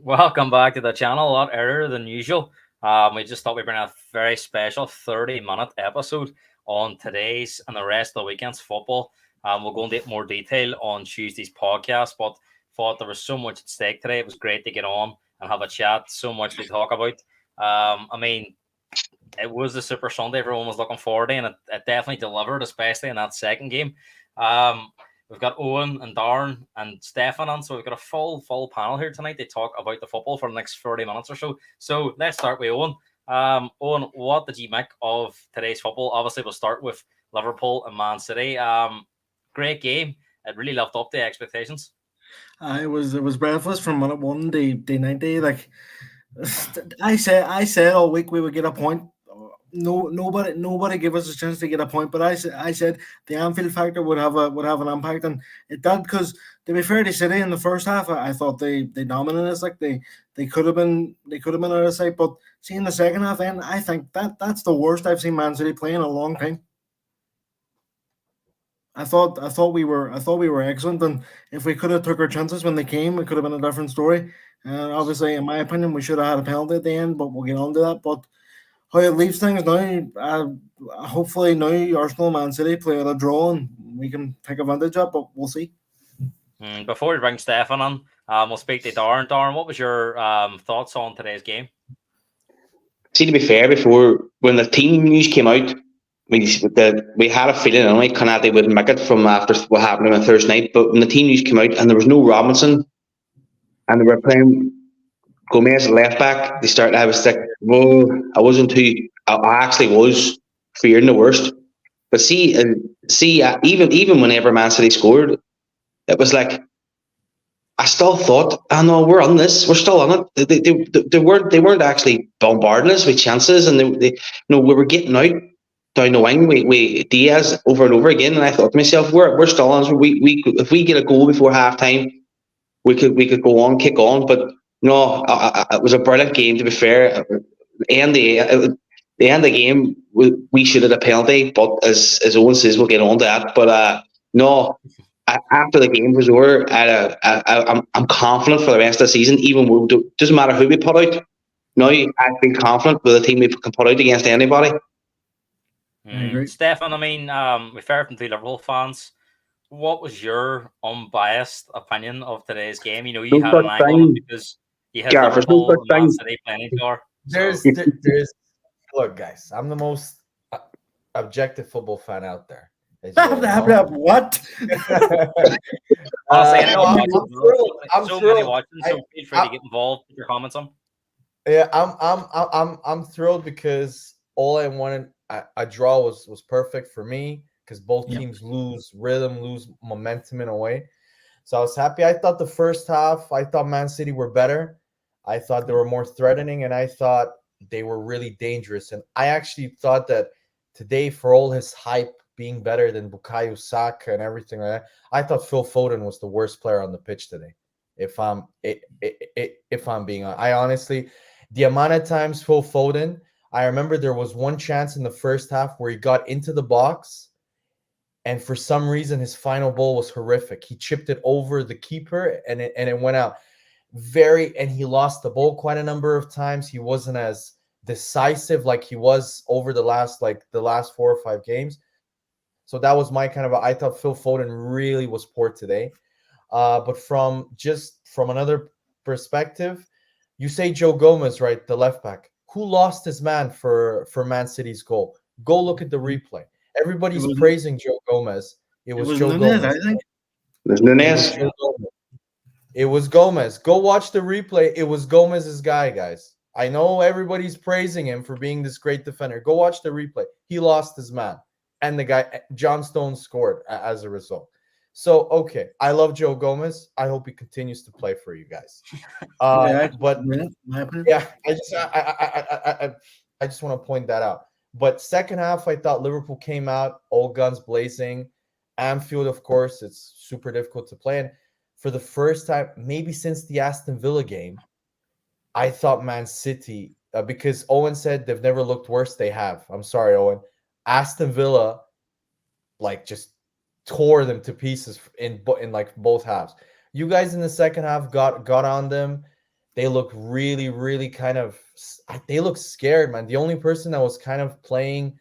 Welcome back to the channel. A lot earlier than usual. We just thought we'd bring a very special 30-minute episode on today's and the rest of the weekend's football. We'll go into more detail on Tuesday's podcast, but thought there was so much at stake today. It was great to get on and have a chat. So much to talk about. It was the Super Sunday everyone was looking forward to, and it definitely delivered, especially in that second game. We've got Owen and Darren and Stefan on, so we've got a full panel here tonight to talk about the football for the next 30 minutes or so. So let's start with Owen. Owen, what did you make of today's football? Obviously, we'll start with Liverpool and Man City. Great game. It really lived up to expectations. It was breathless from minute one to 90. Like I said all week we would get a point. No, nobody gave us a chance to get a point. But I said the Anfield factor would have an impact, and it did. Because to be fair to City in the first half, I thought they dominated us. Like they could have been out of sight. But seeing the second half, then I think that's the worst I've seen Man City play in a long time. I thought we were excellent, and if we could have took our chances when they came, it could have been a different story. Obviously, in my opinion, we should have had a penalty at the end, but we'll get on to that. But how it leaves things now, hopefully now Arsenal, Man City play at a draw, and we can take advantage of it. But we'll see. Before we bring Stefan on, we'll speak to Darren. Darren, what was your thoughts on today's game? See, to be fair, before when the team news came out, we had a feeling anyway, Konate wouldn't make it from after what happened on Thursday night. But when the team news came out and there was no Robinson, and they were playing Gomez at left back, they started. I was like, whoa! I wasn't too. I actually was fearing the worst. But even whenever Man City scored, it was like I still thought, oh no, we're on this. We're still on it. They weren't actually bombarding us with chances, and we were getting out down the wing. We Diaz over and over again, and I thought to myself, we're still on. We if we get a goal before halftime, we could go on, kick on. But no, it was a brilliant game. To be fair, the end of the game, we should have a penalty, but as Owen says, we'll get on to that. But no. After the game was over, I'm confident for the rest of the season. Even doesn't matter who we put out. Now I feel confident with the team we can put out against anybody. Stefan, we fair from the Liverpool fans. What was your unbiased opinion of today's game? You had an angle on it because you had Liverpool and Man City playing each other. There's look, guys. I'm the most objective football fan out there. What? Honestly, I'm so many thrilled. watching, so feel free to get involved with your comments on. Yeah, I'm thrilled because all I wanted a draw was perfect for me because both teams lose rhythm, lose momentum in a way. So I was happy. I thought the first half, I thought Man City were better. I thought they were more threatening, and I thought they were really dangerous. And I actually thought that today, for all his hype being better than Bukayo Saka and everything like that, I thought Phil Foden was the worst player on the pitch today. If I'm being honest, I honestly, the amount of times Phil Foden, I remember there was one chance in the first half where he got into the box, and for some reason his final ball was horrific. He chipped it over the keeper, and it went out. And he lost the ball quite a number of times. He wasn't as decisive like he was over the last 4 or 5 games. So that was my kind of. I thought Phil Foden really was poor today. But from another perspective, you say Joe Gomez, right, the left back, who lost his man for Man City's goal. Go look at the replay. Everybody's praising Joe Gomez. It was Joe Nunez, Gomez. I think. It was Nunez. It was Gomez. Go watch the replay. It was Gomez's guy, guys. I know everybody's praising him for being this great defender. Go watch the replay. He lost his man. And the guy, John Stones, scored as a result. So, okay, I love Joe Gomez. I hope he continues to play for you guys. But yeah, I just want to point that out. But second half, I thought Liverpool came out all guns blazing. Anfield, of course, it's super difficult to play. And for the first time, maybe since the Aston Villa game, I thought Man City, because Owen said they've never looked worse. They have. I'm sorry, Owen. Aston Villa, just tore them to pieces in both halves. You guys in the second half got on them. they look really, really they look scared, man. The only person that was kind of playing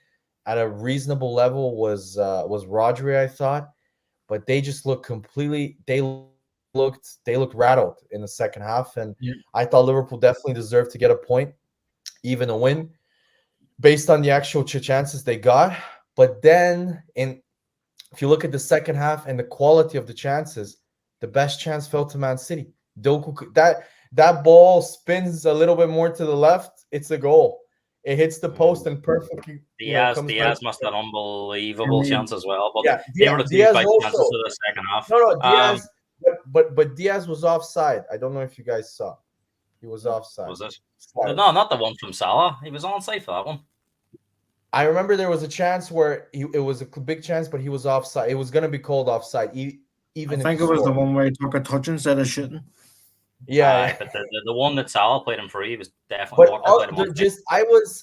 at a reasonable level was Rodri, I thought, but they just looked looked rattled in the second half, and I thought Liverpool definitely deserved to get a point, even a win, based on the actual chances they got. But then, if you look at the second half and the quality of the chances, the best chance fell to Man City. Doku, that ball spins a little bit more to the left, it's a goal. It hits the post and perfectly, Diaz must have an unbelievable chance as well. But they were the two Diaz big also, chances of the second half. No, Diaz, but Diaz was offside. I don't know if you guys saw. He was offside. Was it? No, not the one from Salah. He was onside for that one. I remember there was a chance where it was a big chance, but he was offside. It was going to be called offside. Even I think it was the one where he took a touch instead of shooting. Yeah, but the one that Salah played him free was definitely. But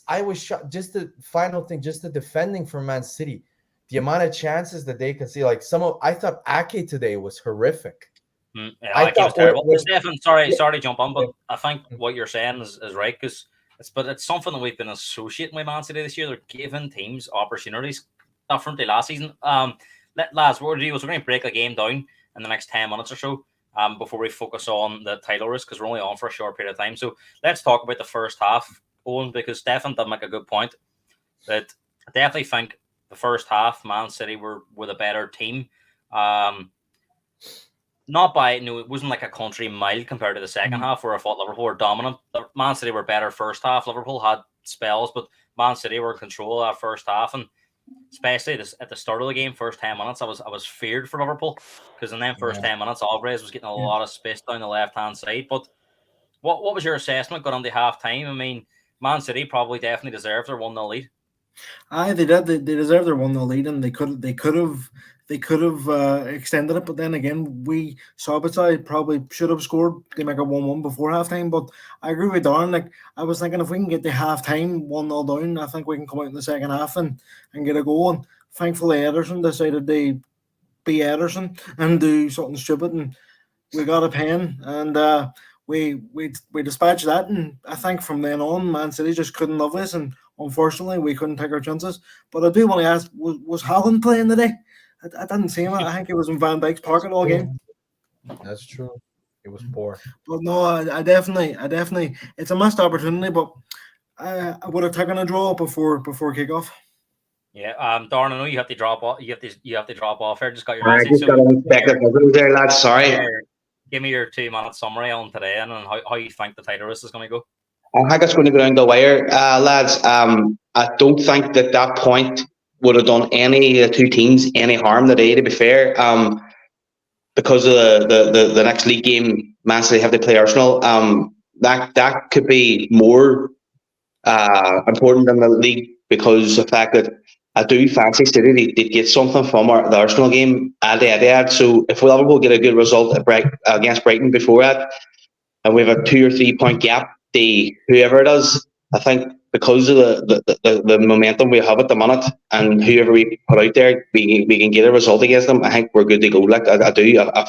I was shocked. Just the final thing, just the defending for Man City, the amount of chances that they can see. Like I thought Ake today was horrific. I thought was terrible. Stefan, sorry to jump on, but I think what you're saying is right, because it's something that we've been associating with Man City this year. They're giving teams opportunities differently last season. Lads, what we're going to do is we're going to break the game down in the next 10 minutes or so. Before we focus on the title race, because we're only on for a short period of time. So let's talk about the first half, Owen, because Stefan did make a good point that I definitely think the first half, Man City were a better team. Not by, it wasn't like a country mile compared to the second half where I thought Liverpool were dominant. Man City were better first half. Liverpool had spells, but Man City were in control of that first half, and especially at the start of the game, first 10 minutes, I was feared for Liverpool, because in them first 10 minutes, Alvarez was getting a lot of space down the left-hand side. But what was your assessment going on to half-time? I mean, Man City probably definitely deserved their 1-0 lead. Aye, they did. They deserved their 1-0 lead, and they could have extended it. But then again, we Sabitzer probably should have scored to make it 1-1 before halftime. But I agree with Darren. Like, I was thinking, if we can get the halftime 1-0 down, I think we can come out in the second half and get a goal. And thankfully, Ederson decided to be Ederson and do something stupid, and we got a pen, and we dispatched that. And I think from then on, Man City just couldn't love us, and unfortunately, we couldn't take our chances. But I do want to ask, was Haaland playing today? I didn't see him. I think he was in Van Dijk's pocket all game. That's true. It was poor. But no, I definitely, it's a missed opportunity. But I would have taken a draw before kickoff. Yeah, Darren, I know you have to drop off. You have to drop off here. Just got your message. I just got unexpected there, lads. Sorry. Give me your 2-minute summary on today and how you think the title race is going to go. I think it's going to go down the wire, lads. I don't think that point would have done any of the two teams any harm today, to be fair. Because of the next league game, Man City have to play Arsenal. That could be more important than the league, because of the fact that I do fancy City they get something from the Arsenal game at the Etihad. So if Liverpool get a good result against Brighton before that, and we have a 2 or 3 point gap, whoever it is, I think because of the momentum we have at the minute, and whoever we put out there, we can get a result against them. I think we're good to go. Like I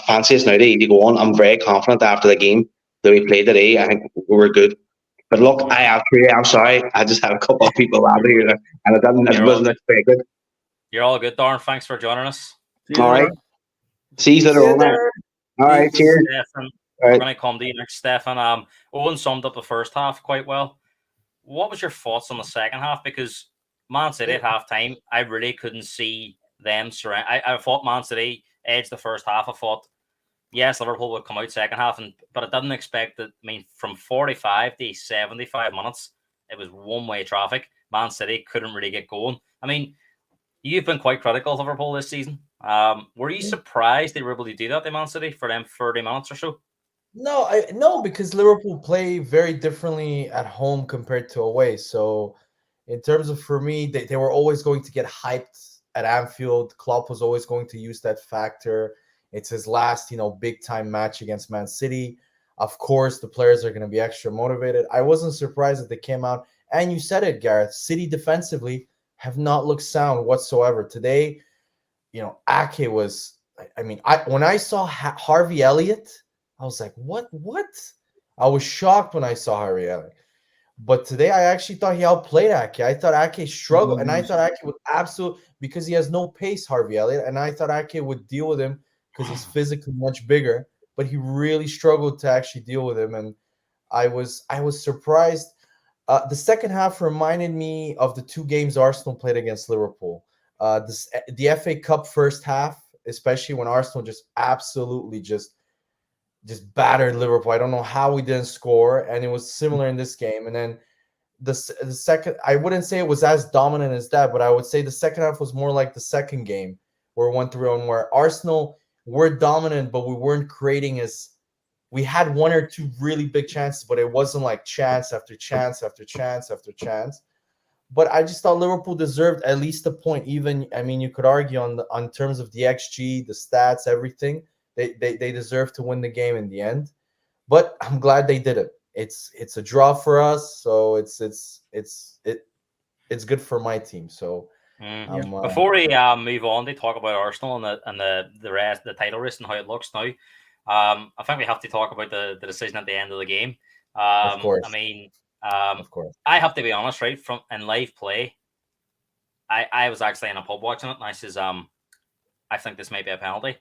fancy us now to go on. I'm very confident after the game that we played today. I think we're good. But look, I'm sorry. I just had a couple of people out here, and it wasn't expected. You're all good, Darren. Thanks for joining us. All right. See you later on. All right, cheers. Stefan, we're going to come to you next, Stefan. Owen summed up the first half quite well. What was your thoughts on the second half? Because Man City at halftime, I really couldn't see them surround. I thought Man City edged the first half. I thought, yes, Liverpool would come out second half, but I didn't expect that. I mean, from 45 to 75 minutes, it was one-way traffic. Man City couldn't really get going. I mean, you've been quite critical of Liverpool this season. Were you surprised they were able to do that to Man City for them 30 minutes or so? No, because Liverpool play very differently at home compared to away. So in terms of, for me, they were always going to get hyped at Anfield. Klopp was always going to use that factor. It's his last, big time match against Man City. Of course, the players are going to be extra motivated. I wasn't surprised that they came out. And you said it, Gareth. City defensively have not looked sound whatsoever. Today, Ake was, when I saw Harvey Elliott, I was like, what? I was shocked when I saw Javier. But today I actually thought he outplayed Ake. I thought Ake struggled, and I thought Ake would absolutely, because he has no pace, Harvey Elliott, and I thought Ake would deal with him because he's physically much bigger, but he really struggled to actually deal with him, and I was surprised. The second half reminded me of the two games Arsenal played against Liverpool. The FA Cup first half, especially when Arsenal just absolutely just battered Liverpool. I don't know how we didn't score, and it was similar in this game. And then the second, I wouldn't say it was as dominant as that, but I would say the second half was more like the second game where it went through, and where Arsenal were dominant, but we weren't creating as. We had one or two really big chances, but it wasn't like chance after chance after chance after chance. But I just thought Liverpool deserved at least a point. Even, I mean, you could argue on terms of the XG, the stats, everything. They deserve to win the game in the end, but I'm glad they did it. It's a draw for us, so it's good for my team. So before we move on to talk about Arsenal and the rest, the title race and how it looks now, I think we have to talk about the decision at the end of the game. Of course. I mean, of course, I have to be honest, right? From in live play, I was actually in a pub watching it, and I says, I think this might be a penalty.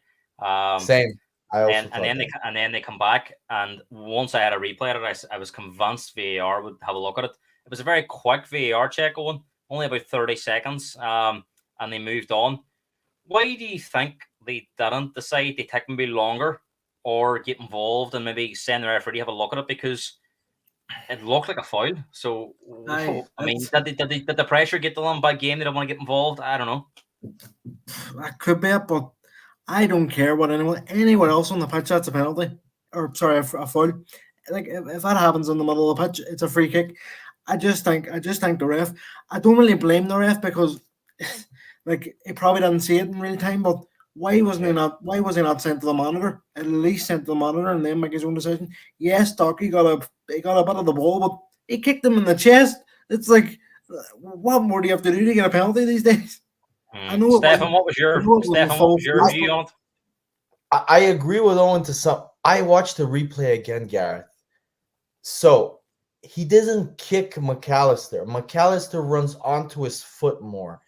Same. And then they come back, and once I had a replay of it, I was convinced VAR would have a look at it. It was a very quick VAR check going, only about 30 seconds, and they moved on. Why do you think they didn't decide to take maybe longer or get involved and maybe send the referee to have a look at it? Because it looked like a foul. So, I mean, did the pressure get to them by game? They don't want to get involved? I don't know. That could be it, but I don't care what anyone else on the pitch. That's a penalty, or sorry, a foul. Like if that happens in the middle of the pitch, it's a free kick. I just think the ref. I don't really blame the ref because, like, he probably didn't see it in real time. But why wasn't he not? Why was he not sent to the monitor? At least sent to the monitor and then make his own decision. Yes, Docky got a bit of the ball, but he kicked him in the chest. It's like, what more do you have to do to get a penalty these days? I know. Stefan, what was your view on it? I agree with Owen to some. I watched the replay again, Gareth. So he doesn't kick McAllister. McAllister runs onto his foot more,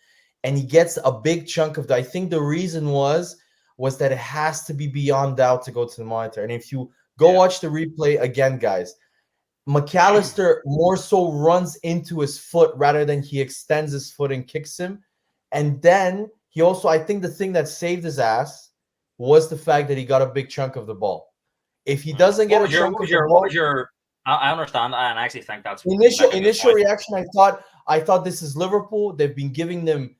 and he gets a big chunk of that. I think the reason was that it has to be beyond doubt to go to the monitor. And if you go watch the replay again, guys, McAllister more so runs into his foot rather than he extends his foot and kicks him. And then he also, I think the thing that saved his ass was the fact that he got a big chunk of the ball. If he doesn't get a chunk of the ball, I understand, and I actually think that's initial reaction. I thought this is Liverpool. They've been giving them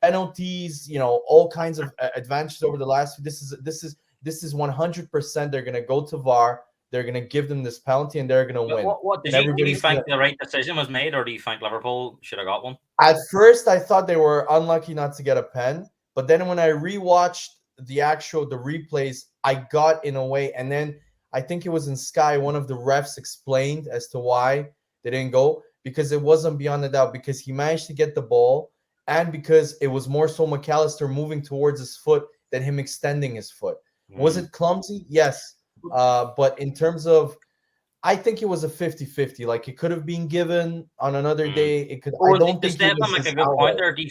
penalties, all kinds of advantages over the last. This is 100%. They're gonna go to VAR. They're gonna give them this penalty, and they're gonna win. Do you think the right decision was made, or do you think Liverpool should have got one? At first, I thought they were unlucky not to get a pen, but then when I rewatched the replays, I got in a way, and then I think it was in Sky, one of the refs explained as to why they didn't go, because it wasn't beyond a doubt, because he managed to get the ball, and because it was more so McAllister moving towards his foot than him extending his foot. Was it clumsy? Yes. But in terms of, I think it was a 50-50. Like, it could have been given on another day. It could. I don't think it was make a good point there. Do you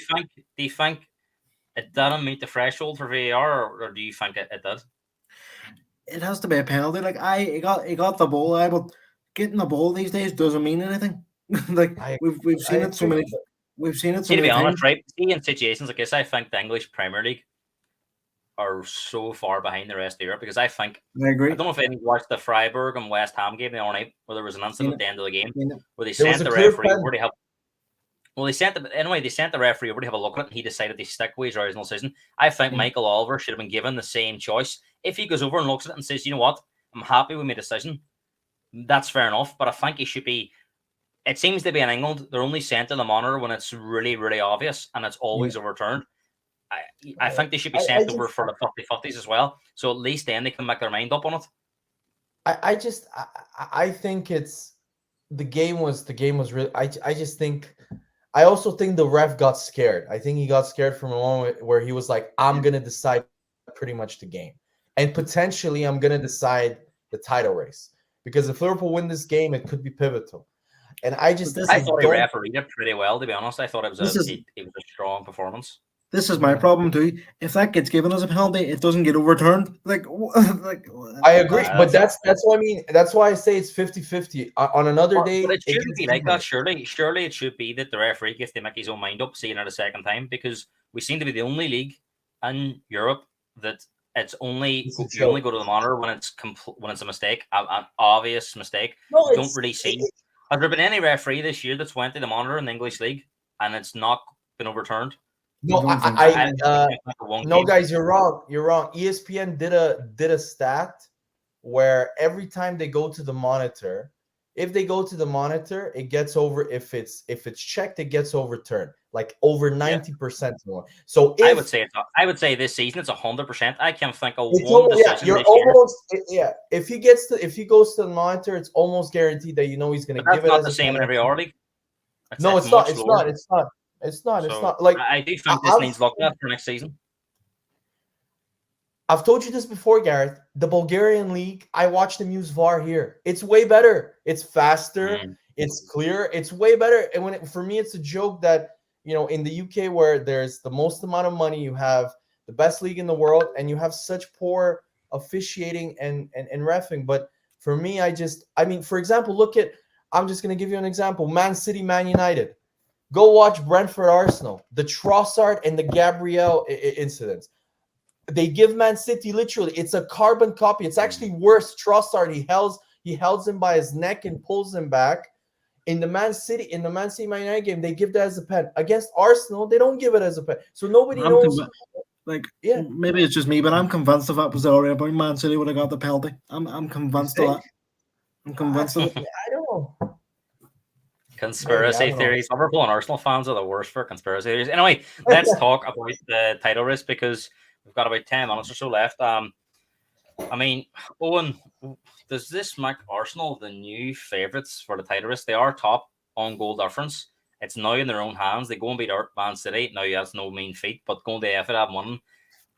think it didn't meet the threshold for VAR, or do you think it did? It has to be a penalty. Like, he got the ball, but getting the ball these days doesn't mean anything. Like, we've seen it so many. We've seen it so many times. To be honest, right? See, in situations like this, I think the English Premier League are so far behind the rest of Europe, because I agree. I don't know if anyone watched the Freiburg and West Ham game the other night, where there was an incident at the end of the game where they sent the referee over to help. Well, they sent the referee over to have a look at it, and he decided to stick with his original decision. I think Michael Oliver should have been given the same choice. If he goes over and looks at it and says, "You know what, I'm happy with my decision," that's fair enough. But I think he should be. It seems to be in England, they're only sent to the monitor when it's really, really obvious, and it's always overturned. I think they should be sent over for the 50-50s as well, so at least then they can make their mind up on it. I think it's the game was really. I also think the ref got scared. I think he got scared from a moment where he was like, "I'm gonna decide pretty much the game, and potentially I'm gonna decide the title race." because if Liverpool win this game, it could be pivotal. And I thought he refereed it pretty well, to be honest. I thought it was a strong performance. This is my problem too. If that gets given as a penalty, it doesn't get overturned. Like I agree, but that's what I mean. That's why I say it's 50-50. On another day, but it shouldn't be like that. Surely it should be that the referee gets to make his own mind up, seeing it a second time, because we seem to be the only league in Europe that you only go to the monitor when it's a mistake, an obvious mistake. No, you don't really see. Has there been any referee this year that's went to the monitor in the English league and it's not been overturned? No, no, guys, you're wrong. You're wrong. ESPN did a stat where every time they go to the monitor, if they go to the monitor, it gets over. If it's checked, it gets overturned, like over 90% more. So I would say this season it's 100%. I can't think of one decision. You're almost If he goes to the monitor, it's almost guaranteed that he's going to give it. That's not the same in every other league. No, it's not. It's not like I do think this needs looked at for next season. I've told you this before, Gareth. The Bulgarian league, I watched them use VAR here. It's way better. It's faster. It's clear. It's way better. And for me, it's a joke that in the UK, where there's the most amount of money, you have the best league in the world, and you have such poor officiating and reffing. But for me, for example, I'm just going to give you an example. Man City, Man United. Go watch Brentford Arsenal, the Trossard and the Gabriel incidents. They give Man City literally, it's a carbon copy. It's actually worse. Trossard, he holds him by his neck and pulls him back. In the Man City Man United game, they give that as a pen. Against Arsenal, they don't give it as a pen. So nobody knows. Maybe it's just me, but I'm convinced if that was already about Man City would have got the penalty. I'm convinced of that. I'm convinced of it. I don't know. Conspiracy theories. Liverpool and Arsenal fans are the worst for conspiracy theories. Anyway, let's talk about the title race, because we've got about 10 minutes or so left. Owen, does this make Arsenal the new favourites for the title race? They are top on goal difference. It's now in their own hands. They go and beat Man City. Now, that's no mean feat, but going to the FA and winning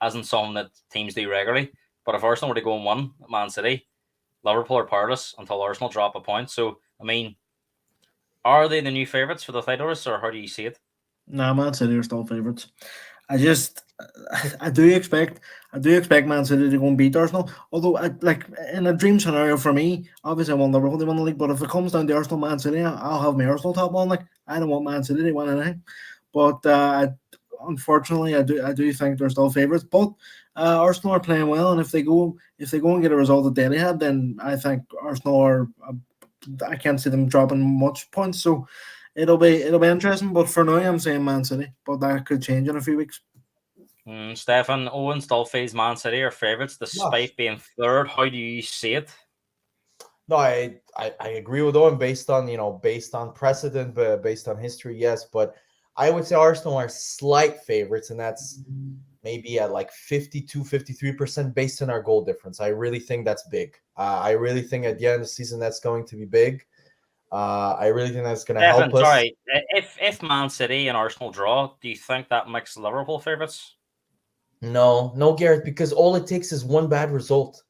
isn't something that teams do regularly. But if Arsenal were to go and win Man City, Liverpool are powerless until Arsenal drop a point. So, are they the new favourites for the title race, or how do you see it? Nah, Man City are still favourites. I do expect Man City to go and beat Arsenal. Although, in a dream scenario for me, obviously I want Liverpool to win the league. But if it comes down to Arsenal, Man City, I'll have my Arsenal top on. I don't want Man City to win anything. But unfortunately, I do think they're still favourites. But Arsenal are playing well, and if they go and get a result that they had, then I think Arsenal are. I can't see them dropping much points, so it'll be interesting. But for now, I'm saying Man City, but that could change in a few weeks. Stefan, Owen still feels Man City are favourites despite being third. How do you see it? No, I agree with Owen based on precedent, but based on history, yes. But I would say Arsenal are slight favourites, and that's maybe at 52-53% based on our goal difference. I really think that's big. I really think at the end of the season that's going to be big. I really think that's going to help us. Sorry, if Man City and Arsenal draw, do you think that makes Liverpool favourites? No, Gareth, because all it takes is one bad result.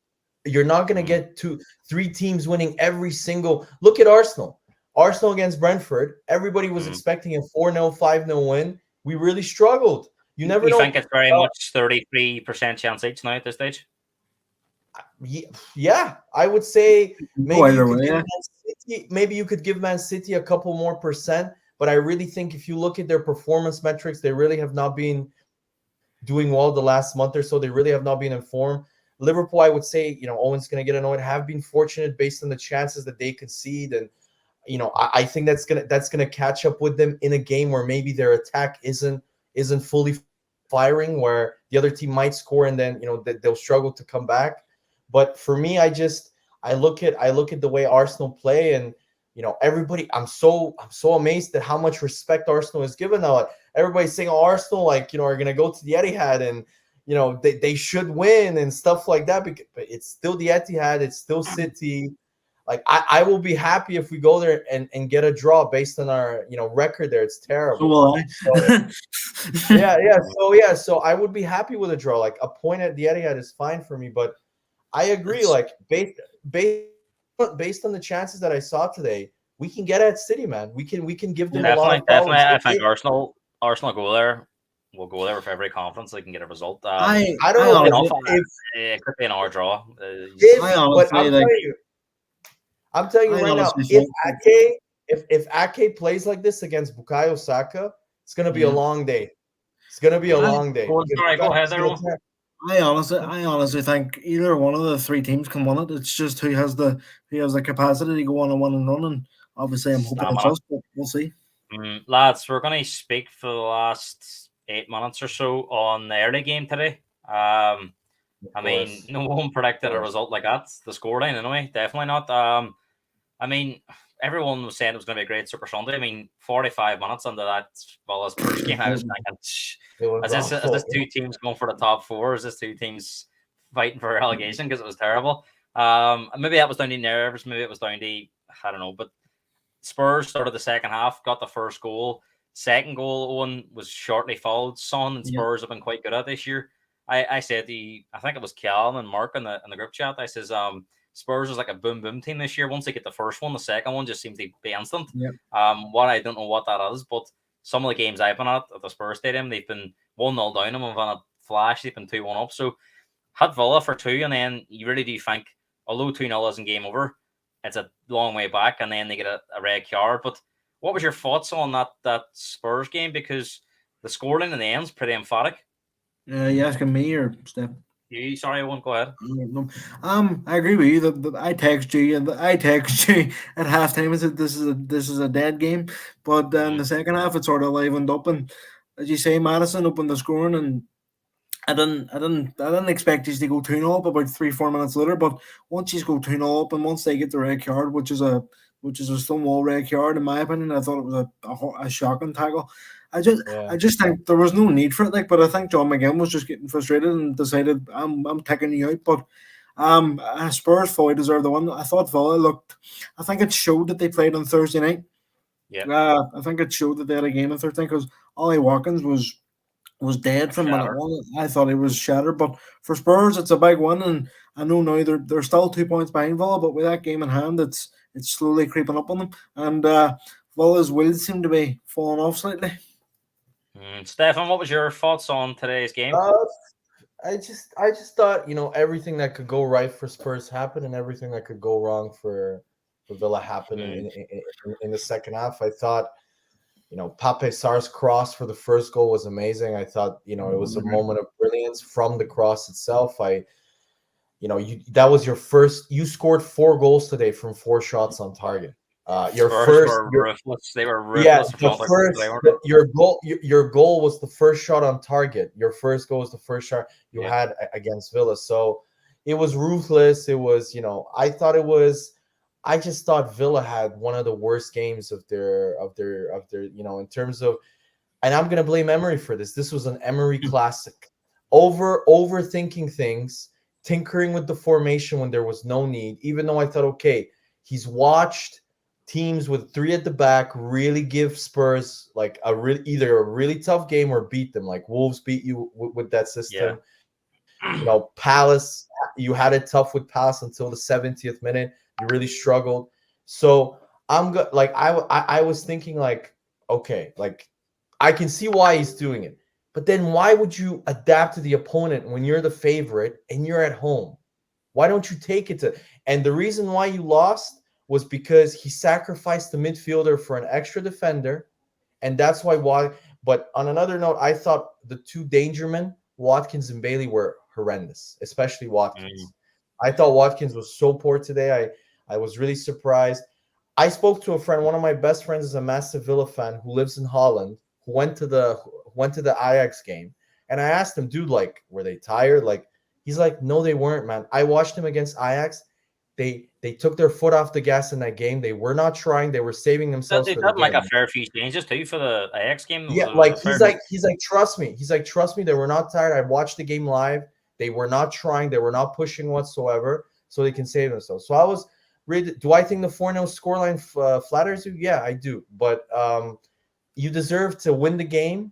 You're not going to get 3 teams winning every single. Look at Arsenal. Arsenal against Brentford. Everybody was expecting a 4-0, 5-0 win. We really struggled. You never know. You think it's very much 33% chance each now at this stage? Yeah, I would say maybe you could give Man City a couple more percent, but I really think if you look at their performance metrics, they really have not been doing well the last month or so. They really have not been in form. Liverpool, I would say, Owen's going to get annoyed, have been fortunate based on the chances that they concede, and I think that's gonna catch up with them in a game where maybe their attack isn't fully firing, where the other team might score and then they'll struggle to come back. But for me, I look at the way Arsenal play, and everybody. I'm so amazed at how much respect Arsenal is given now. Everybody's saying Arsenal are going to go to the Etihad and they should win and stuff like that. But it's still the Etihad. It's still City. I will be happy if we go there and get a draw based on our record there. It's terrible. So I would be happy with a draw. A point at the Etihad is fine for me. But I agree. Based based on the chances that I saw today, we can get at City, man. We can give them a lot Definitely, of problems. definitely. I think Arsenal go there. We'll go there with every confidence they can get a result. I I don't I know honestly, It could be an hour draw. I but honestly like. I'm telling you I right now, honestly if think, Ake if Ake plays like this against Bukayo Saka, it's gonna be a yeah. long day. It's gonna be a I long day. Go, Because sorry, go ahead Bukayo's there. gonna Owen. I honestly think either one of the three teams can win it. It's just who has the capacity to go on and win and run. And obviously, I'm hoping it's Stamina. us, but we'll see. Lads, we're going to speak for the last 8 minutes or so on the early game today. I mean, no one predicted a result like that. The scoreline, anyway, definitely not. I mean, everyone was saying it was going to be a great Super Sunday. I mean, 45 minutes into that Villa's first game, I was thinking, is this two teams going for the top four? Is this two teams fighting for relegation? Because it was terrible. Maybe that was down to nerves. Maybe it was down to, I don't know. But Spurs started the second half, got the first goal. Second goal, Owen, was shortly followed. Son and Spurs have been quite good at this year. I said I think it was Callum and Mark in the group chat. I says Spurs is like a boom boom team this year. Once they get the first one, the second one just seems to be instant. Yep. What I don't know what that is, but some of the games I've been at the Spurs stadium, they've been 1-0 down and we've had a flash, they've been 2-1 up. So had Villa for 2, and then you really do think, although 2-0 isn't game over, it's a long way back, and then they get a red card. But what was your thoughts on that Spurs game? Because the scoreline in the end's pretty emphatic. You asking me or Steph? You sorry, I won't go ahead. I agree with you. I text you at halftime and said this is a dead game, but then the second half it sort of livened up, and as you say, Madison opened the scoring, and I didn't expect us to go 2-0 up about 3-4 minutes later, but once you go 2-0 up and once they get the red card, which is a Stonewall red card in my opinion, I thought it was a shocking tackle. I just think there was no need for it, but I think John McGinn was just getting frustrated and decided I'm taking you out. But Spurs fully deserved the one. I thought Villa looked. I think it showed that they played on Thursday night. Yeah. I think it showed that they had a game on Thursday because Ollie Watkins was dead from minute one. I thought he was shattered, but for Spurs, it's a big one, and I know now they're still 2 points behind Villa, but with that game in hand, it's slowly creeping up on them, and Villa's wheels seem to be falling off slightly. Stefan, what was your thoughts on today's game? I just thought everything that could go right for Spurs happened, and everything that could go wrong for Villa happened in the second half. I thought. Pape Sarr's cross for the first goal was amazing. I thought, it was a moment of brilliance from the cross itself. That was your first. You scored 4 goals today from 4 shots on target. Your first were ruthless. They were ruthless. Your goal was the first shot on target. Your first goal was the first shot you had against Villa. So it was ruthless. It was, I just thought Villa had one of the worst games of their in terms of, and I'm gonna blame Emery for this. This was an Emery classic. Overthinking things, tinkering with the formation when there was no need. Even though I thought, okay, he's watched teams with 3 at the back really give Spurs like either a really tough game or beat them. Like Wolves beat you with that system. Yeah. Palace, you had it tough with Palace until the 70th minute. You really struggled. So I'm good. Like I was thinking okay, I can see why he's doing it. But then why would you adapt to the opponent when you're the favorite and you're at home? Why don't you take it to? And the reason why you lost was because he sacrificed the midfielder for an extra defender. And that's why. But on another note, I thought the 2 danger men, Watkins and Bailey, were horrendous, especially Watkins. I thought Watkins was so poor today. I was really surprised. I spoke to a friend. One of my best friends is a massive Villa fan who lives in Holland, who went to the Ajax game. And I asked him, dude, were they tired? He's like, no, they weren't, man. I watched him against Ajax. They took their foot off the gas in that game. They were not trying. They were saving themselves. They did a fair few changes too for the Ajax game. Yeah, he's like, trust me. He's like, trust me. They were not tired. I watched the game live. They were not trying. They were not pushing whatsoever, so they can save themselves. So I was really. Do I think the 4-0 scoreline flatters you? Yeah, I do. But you deserve to win the game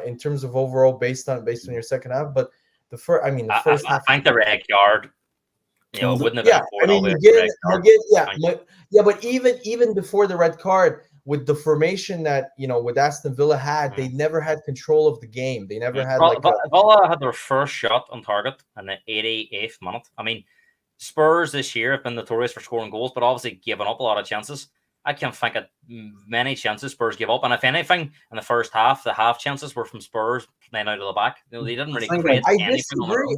in terms of overall based on your second half. But the first half. I think the red card You know, it wouldn't have Yeah, been I mean, red card. but even before the red card, with the formation that with Aston Villa had, they never had control of the game. They never had Villa had their first shot on target in the 88th minute. I mean, Spurs this year have been notorious for scoring goals, but obviously giving up a lot of chances. I can't think of many chances Spurs gave up, and if anything, in the first half, the half chances were from Spurs playing out of the back. They didn't really create anything on their own.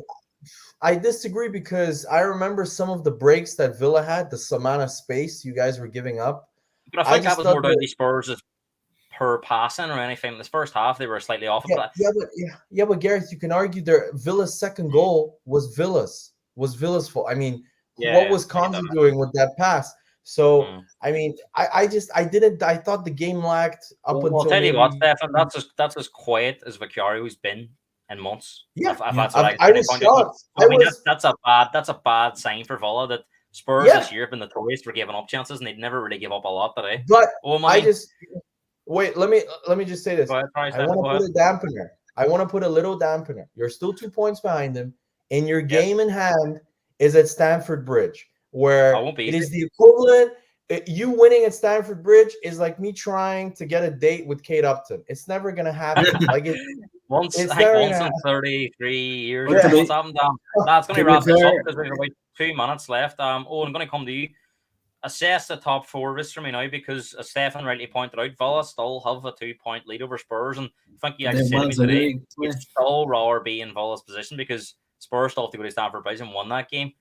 I disagree because I remember some of the breaks that Villa had, the amount of space you guys were giving up. But I think that was more down to Spurs' per passing or anything. In this first half, they were slightly off. But Gareth, you can argue Villa's second goal was Villa's fault. I mean, what was Conzi doing with that pass? So I mean, I thought the game lacked up until. I'll tell you what, Stefan, that's as quiet as Vicario's been in months. Yeah, if that's what I was shocked. I mean, that's a bad sign for Villa that Spurs this year have been notorious for giving up chances, and they'd never really give up a lot today. But wait. Let me just say this. I want to put a dampener. I want to put a little dampener. You're still 2 points behind them, and your game in hand is at Stamford Bridge, where it is the equivalent. You winning at Stamford Bridge is like me trying to get a date with Kate Upton. It's never gonna happen. Once in 33 years, what's happened? That's going to wrap this up because we have about 2 minutes left. I'm going to come to you. Assess the top four of this for me now because, as Stefan rightly pointed out, Villa still have a 2-point lead over Spurs, and I think you actually said to me today, it's still rather be in Villa's position because Spurs still have to go to Stamford Bridge and won that game,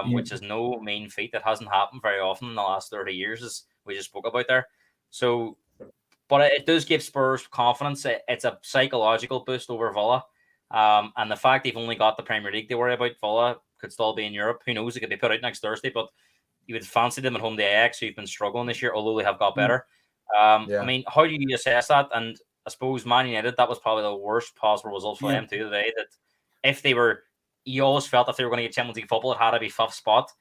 which is no mean feat. That hasn't happened very often in the last 30 years, as we just spoke about there. So. But it does give Spurs confidence. It's a psychological boost over Villa. And the fact they've only got the Premier League to worry about, Villa could still be in Europe. Who knows? It could be put out next Thursday. But you would fancy them at home to Ajax, who've been struggling this year, although they have got better. I mean, how do you assess that? And I suppose Man United, that was probably the worst possible result for them too today. That if they were, you always felt if they were going to get Champions League football, it had to be fifth spot.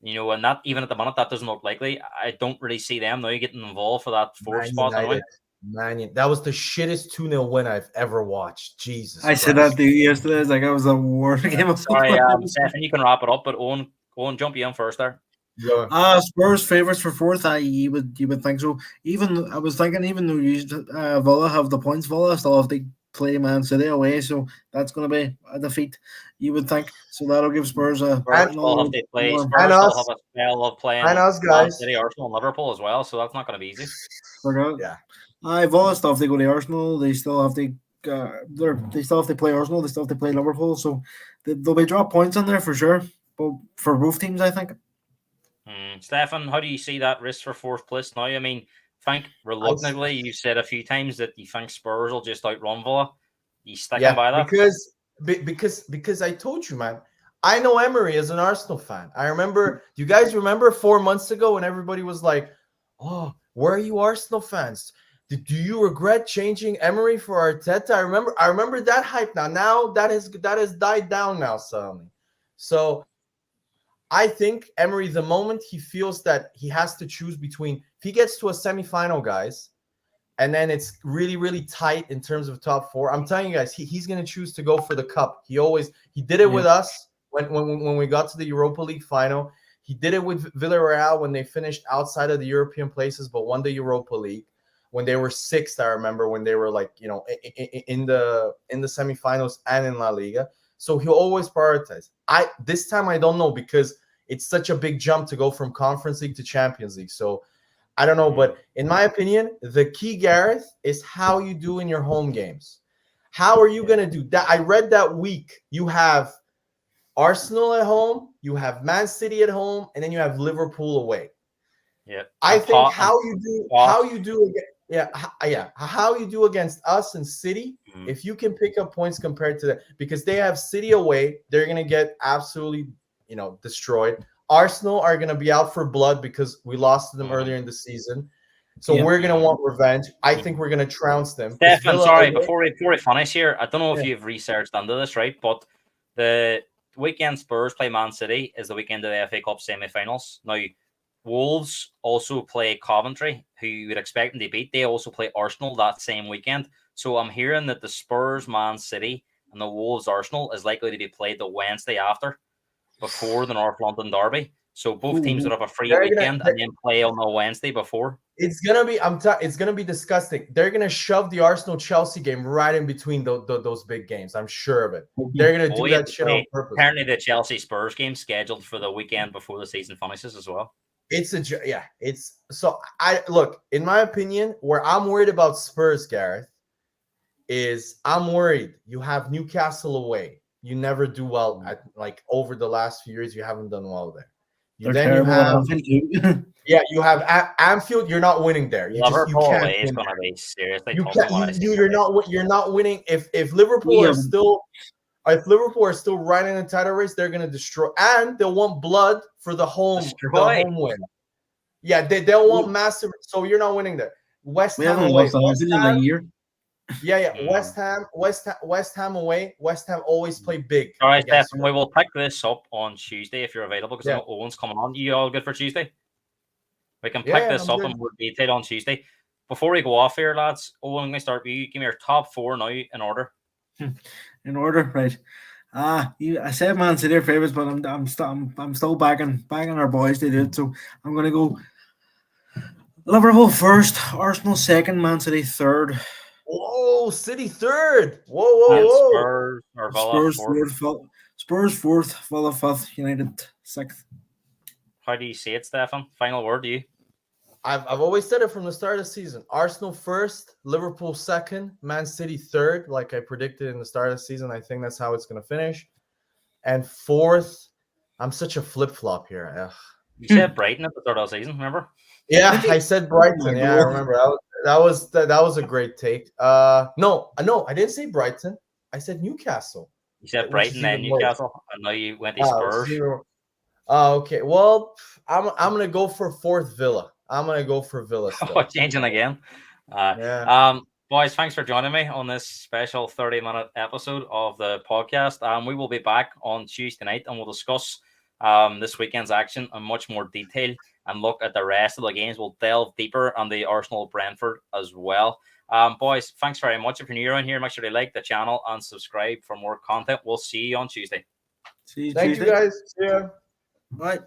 And that even at the minute, that doesn't look likely. I don't really see them now getting involved for that fourth spot. That was the shittest 2-0 win I've ever watched. Jesus I said that to you yesterday. It's like I was the worst game of Sorry, Stefan, you can wrap it up, but Owen, jump you in first there. Spurs favourites for fourth. You would think so. Even I was thinking, even though Villa have the points, Villa still have to play Man City away, so that's going to be a defeat. You would think so. That'll give Spurs a. Spurs still have a spell of playing Man City, Arsenal, and Liverpool as well, so that's not going to be easy. Villa still have to go to Arsenal. They still have to. They still have to play Arsenal. They still have to play Liverpool. So there'll be drop points in there for sure. But for both teams, I think. Stefan, how do you see that risk for fourth place now? I mean, think reluctantly, you said a few times that you think Spurs will just outrun Villa. You sticking by that? Because I told you, man. I know Emery is an Arsenal fan. I remember. Do you guys remember 4 months ago when everybody was like, "Oh, where are you Arsenal fans? Do you regret changing Emery for Arteta?" I remember that hype. Now that has died down now suddenly. So I think Emery, the moment he feels that he has to choose between, if he gets to a semifinal, guys, and then it's really, really tight in terms of top four, I'm telling you guys, he's going to choose to go for the cup. He did it with us when we got to the Europa League final. He did it with Villarreal when they finished outside of the European places but won the Europa League. When they were sixth, I remember when they were in the semifinals and in La Liga. So he'll always prioritize. This time I don't know because it's such a big jump to go from Conference League to Champions League. So I don't know, but in my opinion, the key, Gareth, is how you do in your home games. How are you going to do that? I read that week you have Arsenal at home, you have Man City at home, and then you have Liverpool away. Yeah, I think how you do against us and City, if you can pick up points compared to that, because they have City away, they're gonna get absolutely, destroyed. Arsenal are gonna be out for blood because we lost to them earlier in the season, so we're gonna want revenge. I think we're gonna trounce them. Stefan, sorry, before we finish here, I don't know if you've researched under this, right? But the weekend Spurs play Man City is the weekend of the FA Cup semi-finals. Now, Wolves also play Coventry, who you would expect them to beat. They also play Arsenal that same weekend. So I'm hearing that the Spurs Man City and the Wolves Arsenal is likely to be played the Wednesday after. before the North London derby. So both teams would have a free They're weekend and then play on the Wednesday before. It's gonna be. It's gonna be disgusting. They're gonna shove the Arsenal-Chelsea game right in between those big games. I'm sure of it. They're gonna do that shit on purpose. Apparently, the Chelsea Spurs game scheduled for the weekend before the season finishes as well. It's so. I look, in my opinion, where I'm worried about Spurs, Gareth, is I'm worried you have Newcastle away. You never do well at, like, over the last few years. You haven't done well there. You have Anfield. You're not winning there. Liverpool away is going to be seriously tough. You're not winning. If Liverpool are still right in the title race, they're going to destroy, and they'll want blood for the home win. Yeah, they'll want massive. So you're not winning there. West Ham away. A year. West Ham away. West Ham always play big. All right, Stefan, we will pick this up on Tuesday if you're available, because I know Owen's coming on. You all good for Tuesday? We can pick this up in more detail on Tuesday. Before we go off here, lads, Owen, I'm going to start with you. Give me your top 4 now in order. In order, right? I said Man City are favourites, but I'm still backing our boys. They did, so I'm going to go Liverpool first, Arsenal second, Man City third. Whoa, City third. Whoa. Spurs or Villa fourth. Spurs fourth, Villa fifth, United sixth. How do you see it, Stefan? Final word to you. I've always said it from the start of the season. Arsenal first, Liverpool second, Man City third, like I predicted in the start of the season. I think that's how it's going to finish. And fourth, I'm such a flip-flop here. Ugh. You said Brighton at the start of the season, remember? Yeah, I said Brighton. Yeah, I remember. That was a great take. No, I didn't say Brighton. I said Newcastle. You said Brighton and Newcastle, and now you went to Spurs. Okay. Well, I'm gonna go for fourth Villa. I'm gonna go for Villa. Oh, changing again. Boys, thanks for joining me on this special 30-minute episode of the podcast. We will be back on Tuesday night, and we'll discuss this weekend's action in much more detail and look at the rest of the games. We'll delve deeper on the Arsenal-Brentford as well. Boys, thanks very much. If you're new around here, make sure to like the channel and subscribe for more content. We'll see you on Tuesday. Thank you, guys. See ya. Bye.